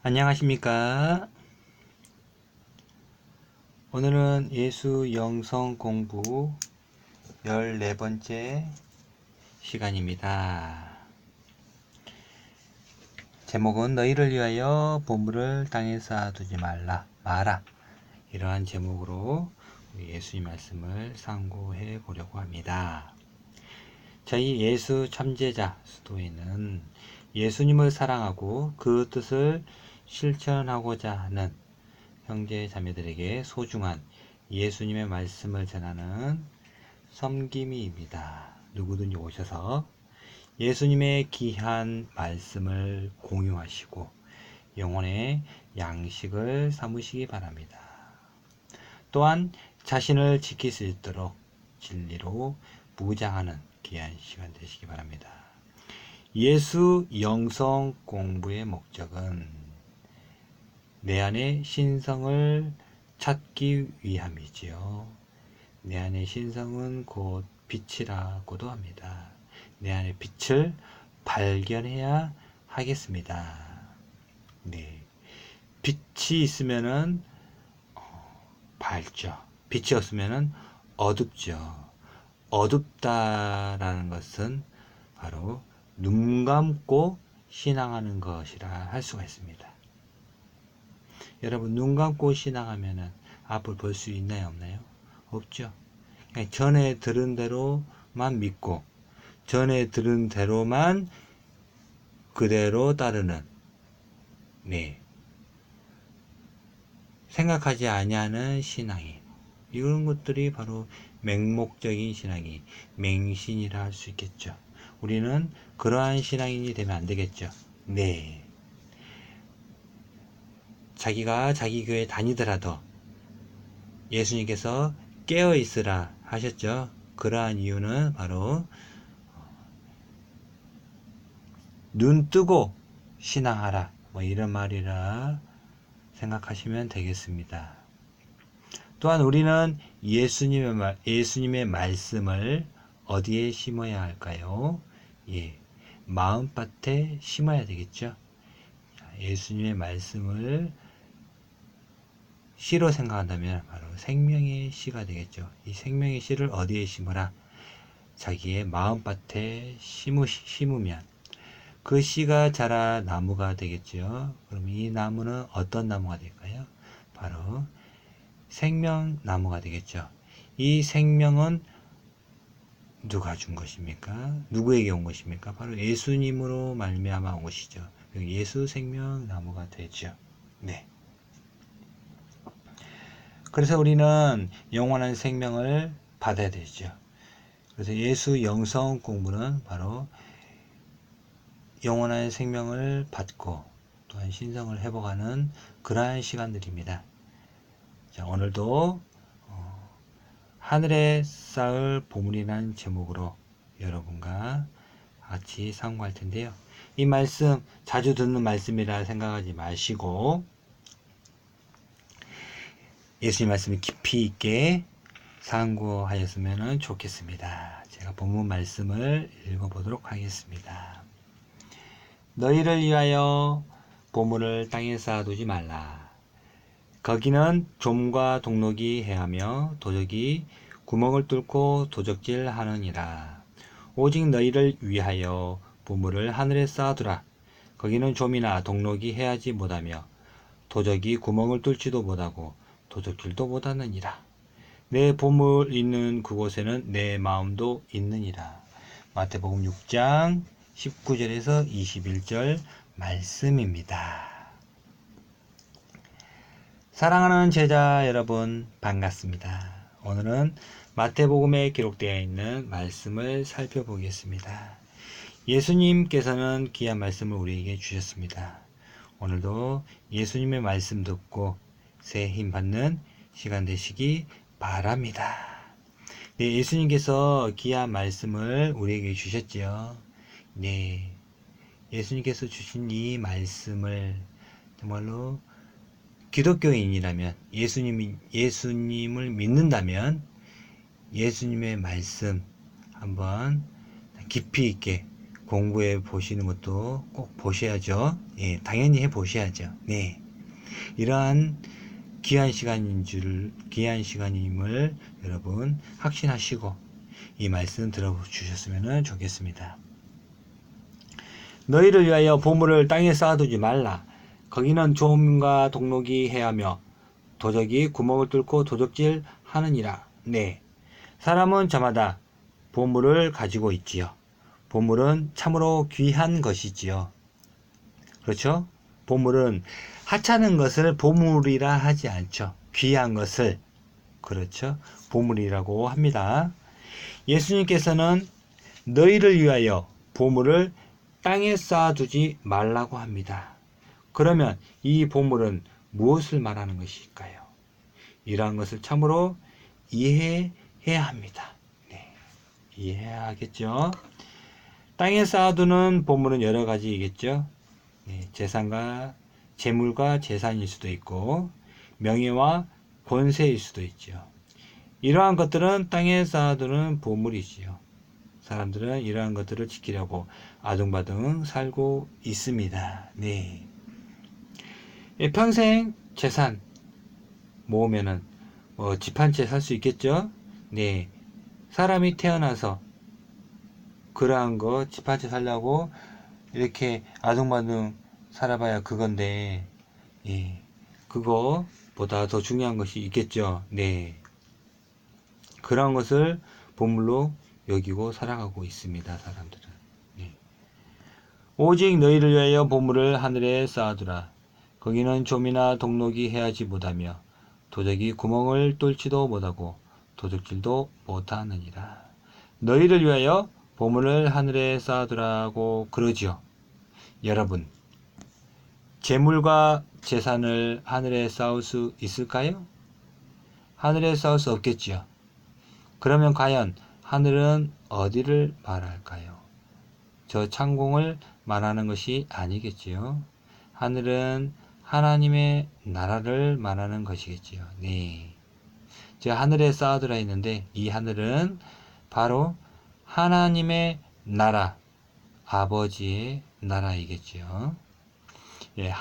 안녕하십니까? 오늘은 예수 영성 공부 14번째 시간입니다. 제목은 너희를 위하여 보물을 땅에 쌓아두지 마라. 이러한 제목으로 우리 예수님 말씀을 상고해 보려고 합니다. 저희 예수 참제자 수도에는 예수님을 사랑하고 그 뜻을 실천하고자 하는 형제 자매들에게 소중한 예수님의 말씀을 전하는 섬김이입니다. 누구든지 오셔서 예수님의 귀한 말씀을 공유하시고 영혼의 양식을 삼으시기 바랍니다. 또한 자신을 지킬 수 있도록 진리로 무장하는 귀한 시간 되시기 바랍니다. 예수 영성 공부의 목적은 내 안의 신성을 찾기 위함이지요. 내 안의 신성은 곧 빛이라고도 합니다. 내 안의 빛을 발견해야 하겠습니다. 네. 빛이 있으면은 밝죠. 빛이 없으면은 어둡죠. 어둡다라는 것은 바로 눈 감고 신앙하는 것이라 할 수가 있습니다. 여러분, 눈 감고 신앙하면은 앞을 볼 수 있나요, 없나요? 없죠. 그냥 전에 들은 대로만 믿고 전에 들은 대로만 그대로 따르는, 네, 생각하지 아니하는 신앙이, 이런 것들이 바로 맹목적인 신앙이 맹신이라 할 수 있겠죠. 우리는 그러한 신앙인이 되면 안 되겠죠. 네, 자기가 자기 교회 다니더라도 예수님께서 깨어 있으라 하셨죠. 그러한 이유는 바로 눈 뜨고 신앙하라, 뭐 이런 말이라 생각하시면 되겠습니다. 또한 우리는 예수님의 말씀을 어디에 심어야 할까요? 예, 마음밭에 심어야 되겠죠. 예수님의 말씀을 씨로 생각한다면 바로 생명의 씨가 되겠죠. 이 생명의 씨를 어디에 심으라? 자기의 마음밭에 심으면 그 씨가 자라 나무가 되겠죠. 그럼 이 나무는 어떤 나무가 될까요? 바로 생명나무가 되겠죠. 이 생명은 누가 준 것입니까? 누구에게 온 것입니까? 바로 예수님으로 말미암아 온 것이죠. 예수 생명나무가 되죠. 네. 그래서 우리는 영원한 생명을 받아야 되죠. 그래서 예수 영성 공부는 바로 영원한 생명을 받고 또한 신성을 회복하는 그러한 시간들입니다. 자, 오늘도 하늘에 쌓을 보물이라는 제목으로 여러분과 같이 상고할 텐데요. 이 말씀 자주 듣는 말씀이라 생각하지 마시고 예수님 말씀을 깊이 있게 상고하였으면 좋겠습니다. 제가 본문 말씀을 읽어보도록 하겠습니다. 너희를 위하여 보물을 땅에 쌓아두지 말라. 거기는 좀과 동록이 해하며 도적이 구멍을 뚫고 도적질 하느니라. 오직 너희를 위하여 보물을 하늘에 쌓아두라. 거기는 좀이나 동록이 해하지 못하며 도적이 구멍을 뚫지도 못하고 도적질도 못하느니라. 내 보물 있는 그곳에는 내 마음도 있느니라. 마태복음 6장 19절에서 21절 말씀입니다. 사랑하는 제자 여러분, 반갑습니다. 오늘은 마태복음에 기록되어 있는 말씀을 살펴보겠습니다. 예수님께서는 귀한 말씀을 우리에게 주셨습니다. 오늘도 예수님의 말씀 듣고 새 힘 받는 시간 되시기 바랍니다. 네, 예수님께서 귀한 말씀을 우리에게 주셨지요. 네, 예수님께서 주신 이 말씀을 정말로 기독교인이라면, 예수님을 믿는다면 예수님의 말씀 한번 깊이 있게 공부해 보시는 것도 꼭 보셔야죠. 예, 당연히 해 보셔야죠. 네. 이러한 귀한 시간임을 여러분 확신하시고 이 말씀 들어주셨으면 좋겠습니다. 너희를 위하여 보물을 땅에 쌓아두지 말라. 거기는 조음과 동록이 해하며 도적이 구멍을 뚫고 도적질 하느니라. 네. 사람은 저마다 보물을 가지고 있지요. 보물은 참으로 귀한 것이지요. 그렇죠? 보물은 하찮은 것을 보물이라 하지 않죠. 귀한 것을, 그렇죠? 보물이라고 합니다. 예수님께서는 너희를 위하여 보물을 땅에 쌓아두지 말라고 합니다. 그러면 이 보물은 무엇을 말하는 것일까요? 이러한 것을 참으로 이해해야 합니다. 네, 이해해야 하겠죠? 땅에 쌓아두는 보물은 여러 가지이겠죠? 네, 재물과 재산일 수도 있고 명예와 권세일 수도 있죠. 이러한 것들은 땅에 쌓아두는 보물이지요. 사람들은 이러한 것들을 지키려고 아둥바둥 살고 있습니다. 네. 평생 재산 모으면은 집 한 채 살 수 있겠죠? 네. 사람이 태어나서 그러한 거 집 한 채 살려고 이렇게 아둥바둥 살아봐야 그건데, 예. 그거보다 더 중요한 것이 있겠죠? 네. 그런 것을 보물로 여기고 살아가고 있습니다, 사람들은. 네. 오직 너희를 위하여 보물을 하늘에 쌓아두라. 거기는 좀이나 동록이 해하지 못하며 도적이 구멍을 뚫지도 못하고 도둑질도 못하느니라. 너희를 위하여 보물을 하늘에 쌓아두라고 그러지요. 여러분, 재물과 재산을 하늘에 쌓을 수 있을까요? 하늘에 쌓을 수 없겠지요. 그러면 과연 하늘은 어디를 말할까요? 저 창공을 말하는 것이 아니겠지요. 하늘은 하나님의 나라를 말하는 것이겠지요. 네. 제가 하늘에 쌓아두라 했는데 이 하늘은 바로 하나님의 나라, 아버지의 나라이겠지요. 예,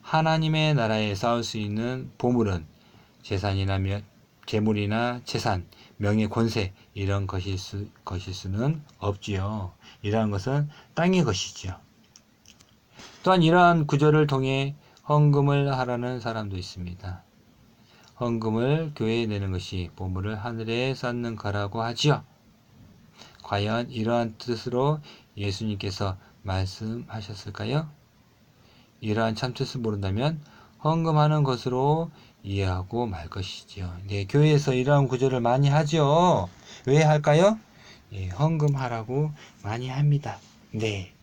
하나님의 나라에 쌓을 수 있는 보물은 재물이나 재산, 명예, 권세 이런 것일 수는 없지요. 이러한 것은 땅의 것이지요. 또한 이러한 구절을 통해 헌금을 하라는 사람도 있습니다. 헌금을 교회에 내는 것이 보물을 하늘에 쌓는 거라고 하지요. 과연 이러한 뜻으로 예수님께서 말씀하셨을까요? 이러한 참뜻을 모른다면 헌금하는 것으로 이해하고 말 것이지요. 네, 교회에서 이러한 구절을 많이 하죠. 왜 할까요? 예, 헌금하라고 많이 합니다. 네.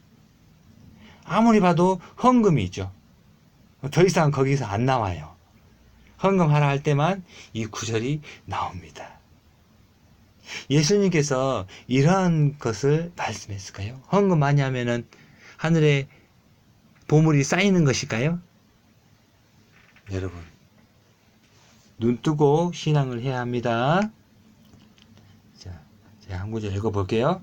아무리 봐도 헌금이죠. 더 이상 거기서 안 나와요. 헌금하라 할 때만 이 구절이 나옵니다. 예수님께서 이러한 것을 말씀했을까요? 헌금 많이 하면은 하늘에 보물이 쌓이는 것일까요? 여러분, 눈 뜨고 신앙을 해야 합니다. 자, 제가 한 구절 읽어볼게요.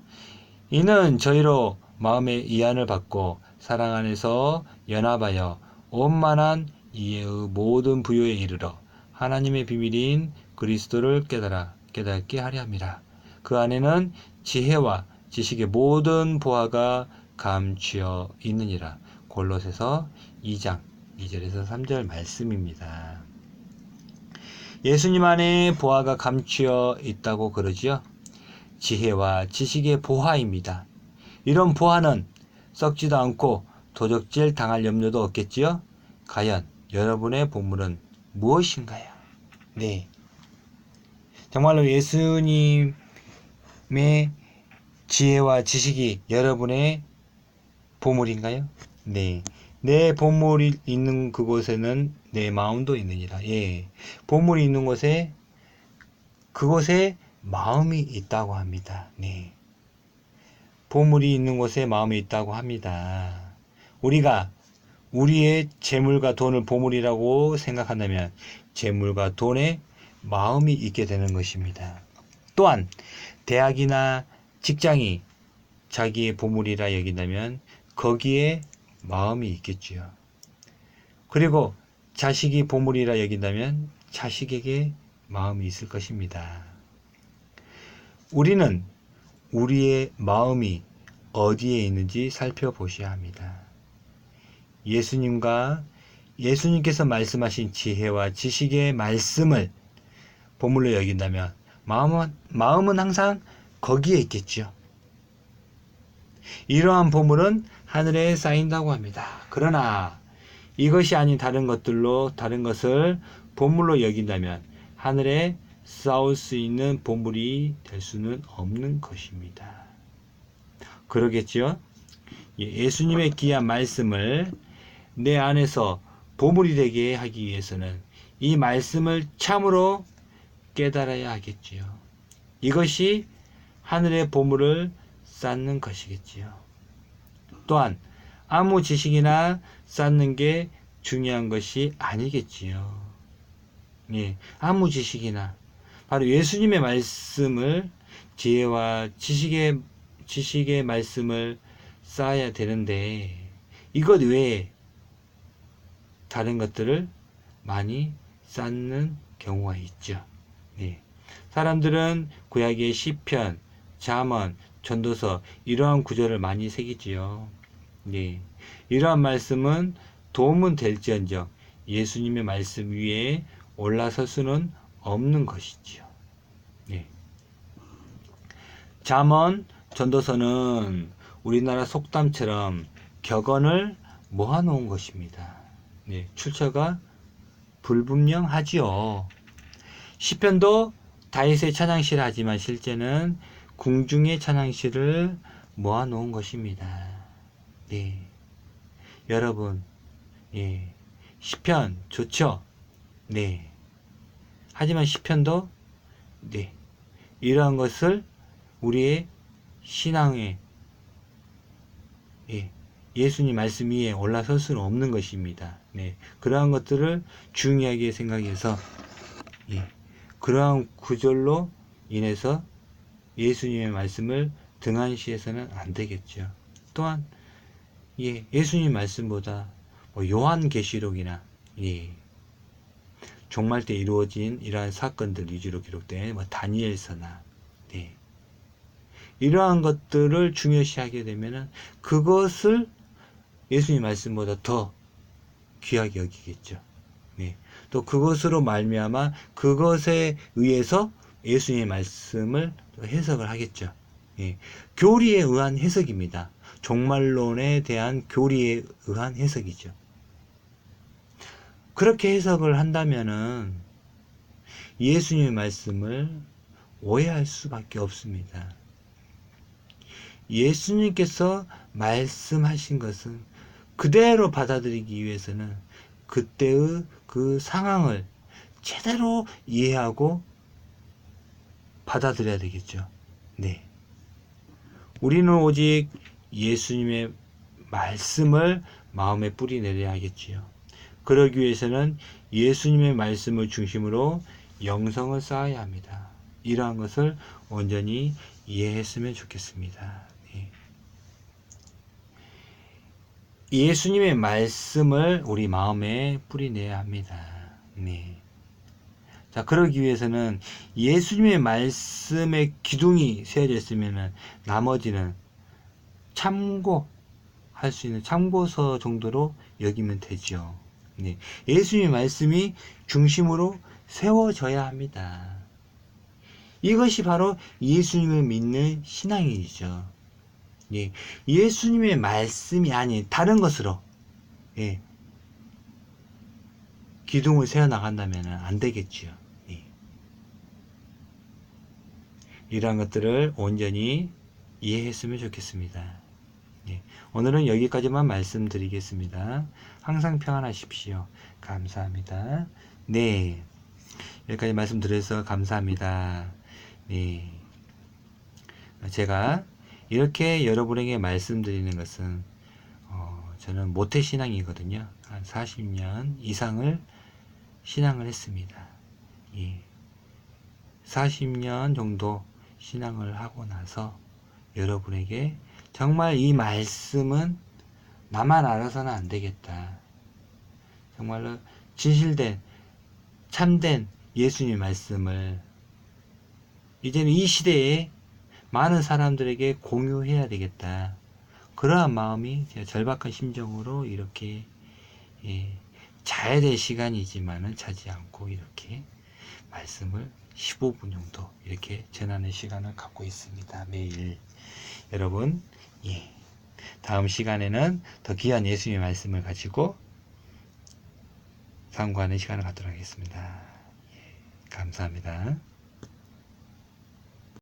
이는 저희로 마음의 이안을 받고 사랑 안에서 연합하여 원만한 이해의 모든 부요에 이르러 하나님의 비밀인 그리스도를 깨닫게 하려 함이라. 그 안에는 지혜와 지식의 모든 보화가 감추어 있느니라. 골로새서 2장 2절에서 3절 말씀입니다. 예수님 안에 보화가 감추어 있다고 그러지요. 지혜와 지식의 보화입니다. 이런 보화는 썩지도 않고 도적질 당할 염려도 없겠지요. 과연 여러분의 보물은 무엇인가요? 네, 정말로 예수님의 지혜와 지식이 여러분의 보물인가요? 네, 내 보물이 있는 그곳에는 내 마음도 있느니라. 예, 보물이 있는 그곳에 마음이 있다고 합니다. 네, 보물이 있는 곳에 마음이 있다고 합니다. 우리가 우리의 재물과 돈을 보물이라고 생각한다면 재물과 돈에 마음이 있게 되는 것입니다. 또한 대학이나 직장이 자기의 보물이라 여긴다면 거기에 마음이 있겠지요. 그리고 자식이 보물이라 여긴다면 자식에게 마음이 있을 것입니다. 우리는 우리의 마음이 어디에 있는지 살펴보셔야 합니다. 예수님께서 말씀하신 지혜와 지식의 말씀을 보물로 여긴다면 마음은 항상 거기에 있겠죠. 이러한 보물은 하늘에 쌓인다고 합니다. 그러나 이것이 아닌 다른 것을 보물로 여긴다면 하늘에 쌓을 수 있는 보물이 될 수는 없는 것입니다. 그러겠죠? 예수님의 귀한 말씀을 내 안에서 보물이 되게 하기 위해서는 이 말씀을 참으로 깨달아야 하겠지요. 이것이 하늘의 보물을 쌓는 것이겠지요. 또한 아무 지식이나 쌓는 게 중요한 것이 아니겠지요. 예, 아무 지식이나 바로 예수님의 말씀을 지혜와 지식의 말씀을 쌓아야 되는데 이것 외에 다른 것들을 많이 쌓는 경우가 있죠. 예. 사람들은 구약의 시편, 잠언, 전도서 이러한 구절을 많이 새기지요. 예. 이러한 말씀은 도움은 될지언정 예수님의 말씀 위에 올라설 수는 없는 것이지요. 예. 잠언, 전도서는 우리나라 속담처럼 격언을 모아놓은 것입니다. 예. 출처가 불분명하지요. 시편도 다윗의 찬양시를 하지만 실제는 궁중의 찬양시를 모아놓은 것입니다. 네. 여러분, 예. 시편 좋죠? 네. 하지만 시편도, 네. 이러한 것을 우리의 신앙에, 예. 예수님 말씀 위에 올라설 수는 없는 것입니다. 네. 그러한 것들을 중요하게 생각해서, 예. 그러한 구절로 인해서 예수님의 말씀을 등한시해서는 안 되겠죠. 또한 예, 예수님 말씀보다 요한계시록이나 예, 종말 때 이루어진 이러한 사건들 위주로 기록된 다니엘서나 네, 이러한 것들을 중요시하게 되면은 그것을 예수님 말씀보다 더 귀하게 여기겠죠. 네. 또 그것으로 말미암아 그것에 의해서 예수님의 말씀을 해석을 하겠죠. 예. 교리에 의한 해석입니다. 종말론에 대한 교리에 의한 해석이죠. 그렇게 해석을 한다면은 예수님의 말씀을 오해할 수밖에 없습니다. 예수님께서 말씀하신 것은 그대로 받아들이기 위해서는 그때의 그 상황을 제대로 이해하고 받아들여야 되겠죠. 네. 우리는 오직 예수님의 말씀을 마음에 뿌리 내려야 하겠지요. 그러기 위해서는 예수님의 말씀을 중심으로 영성을 쌓아야 합니다. 이러한 것을 온전히 이해했으면 좋겠습니다. 네. 예수님의 말씀을 우리 마음에 뿌리내야 합니다. 네. 자, 그러기 위해서는 예수님의 말씀의 기둥이 세워져 있으면 나머지는 참고할 수 있는 참고서 정도로 여기면 되죠. 네. 예수님의 말씀이 중심으로 세워져야 합니다. 이것이 바로 예수님을 믿는 신앙이죠. 예. 예수님의 말씀이 아닌 다른 것으로 예. 기둥을 세워나간다면 안 되겠지요. 예. 이러한 것들을 온전히 이해했으면 좋겠습니다. 예. 오늘은 여기까지만 말씀드리겠습니다. 항상 평안하십시오. 감사합니다. 네. 여기까지 말씀드려서 감사합니다. 네. 제가 이렇게 여러분에게 말씀드리는 것은 저는 모태신앙이거든요. 한 40년 이상을 신앙을 했습니다. 예. 40년 정도 신앙을 하고 나서 여러분에게 정말 이 말씀은 나만 알아서는 안 되겠다. 정말로 진실된 참된 예수님 말씀을 이제는 이 시대에 많은 사람들에게 공유해야 되겠다. 그러한 마음이 제가 절박한 심정으로 이렇게 자야 될 시간이지만은 자지 않고 이렇게 말씀을 15분 정도 이렇게 전하는 시간을 갖고 있습니다. 매일. 여러분, 다음 시간에는 더 귀한 예수님의 말씀을 가지고 상고하는 시간을 갖도록 하겠습니다. 감사합니다.